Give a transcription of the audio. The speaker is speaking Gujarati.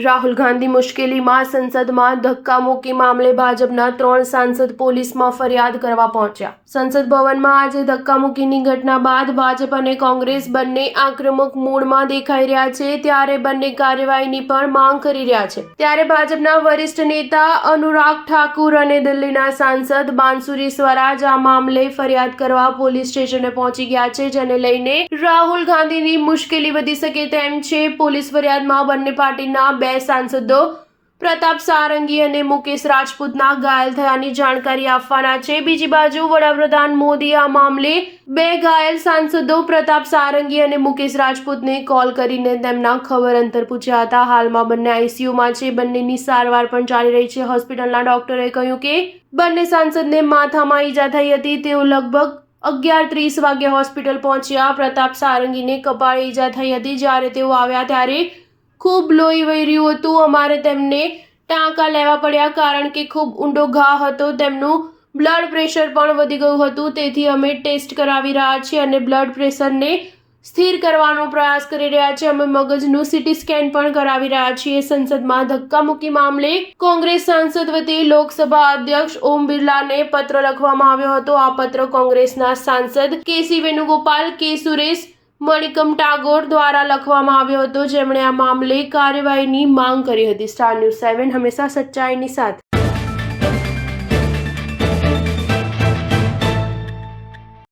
રાહુલ ગાંધી મુશ્કેલીમાં, સંસદમાં ધક્કામુક્કી મામલે ભાજપના 3 સાંસદ પોલીસમાં ફરિયાદ કરવા પહોંચ્યા. સંસદ ભવનમાં આજે ધક્કામુક્કીની ઘટના બાદ ભાજપ અને કોંગ્રેસ બંને આક્રમક મૂડમાં દેખાઈ રહ્યા છે. ત્યારે બંને કાર્યવાહીની પણ માંગ કરી રહ્યા છે. ત્યારે ભાજપના વરિષ્ઠ નેતા અનુરાગ ઠાકુર અને દિલ્હીના સાંસદ બાંસુરી સ્વરાજ આ મામલે ફરિયાદ કરવા પોલીસ સ્ટેશને પહોંચી ગયા છે, જેને લઈને રાહુલ ગાંધીની મુશ્કેલી વધી શકે તેમ છે. પોલીસ ફરિયાદમાં બંને પાર્ટીના 2 સાંસદો પ્રતાપ સારંગી અને મુકેશ રાજપૂતના ઘાયલ થયાની જાણકારી આપવાના છે. બીજી બાજુ વડાપ્રધાન મોદી આ મામલે 2 ઘાયલ સાંસદો પ્રતાપ સારંગી અને મુકેશ રાજપૂતને કોલ કરીને તેમના ખબર અંતર પૂછ્યા હતા. હાલમાં બંને આઈસીયુમાં છે. બંનેની સારવાર પણ ચાલી રહી છે. હોસ્પિટલના ડોક્ટરે કહ્યું કે બંને સાંસદને માથામાં ઈજા થઈ હતી. તેઓ લગભગ 11:30 વાગે હોસ્પિટલ પહોંચ્યા. પ્રતાપ સારંગીને કપાળે ઈજા થઈ હતી. જ્યારે તેઓ આવ્યા ત્યારે ખૂબ લોહી વહી રહ્યું હતું. અમારે તેમને ટાંકા લેવા પડ્યા કારણ કે ખૂબ ઊંડો ઘા હતો. તેમનું બ્લડ પ્રેશર પણ વધી ગયું હતું. તેથી અમે ટેસ્ટ કરાવી રહ્યા છીએ અને બ્લડ પ્રેશરને સ્થિર કરવાનો પ્રયાસ કરી રહ્યા છીએ. અમે મગજનું સીટી સ્કેન પણ કરાવી રહ્યા છીએ. સંસદમાં ધક્કામુક્કી મામલે કોંગ્રેસ સાંસદ વતી લોકસભા અધ્યક્ષ ઓમ બિરલાને પત્ર લખવામાં આવ્યો હતો. આ પત્ર કોંગ્રેસના સાંસદ કેસી વેણુગોપાલ, કે સુરેશ મણિકમ ટાગોર દ્વારા લખવામાં આવ્યો હતો, જેમણે આ મામલે કાર્યવાહીની માંગ કરી હતી. સ્ટાર ન્યૂઝ 7 હંમેશા સચ્ચાઈની સાથે.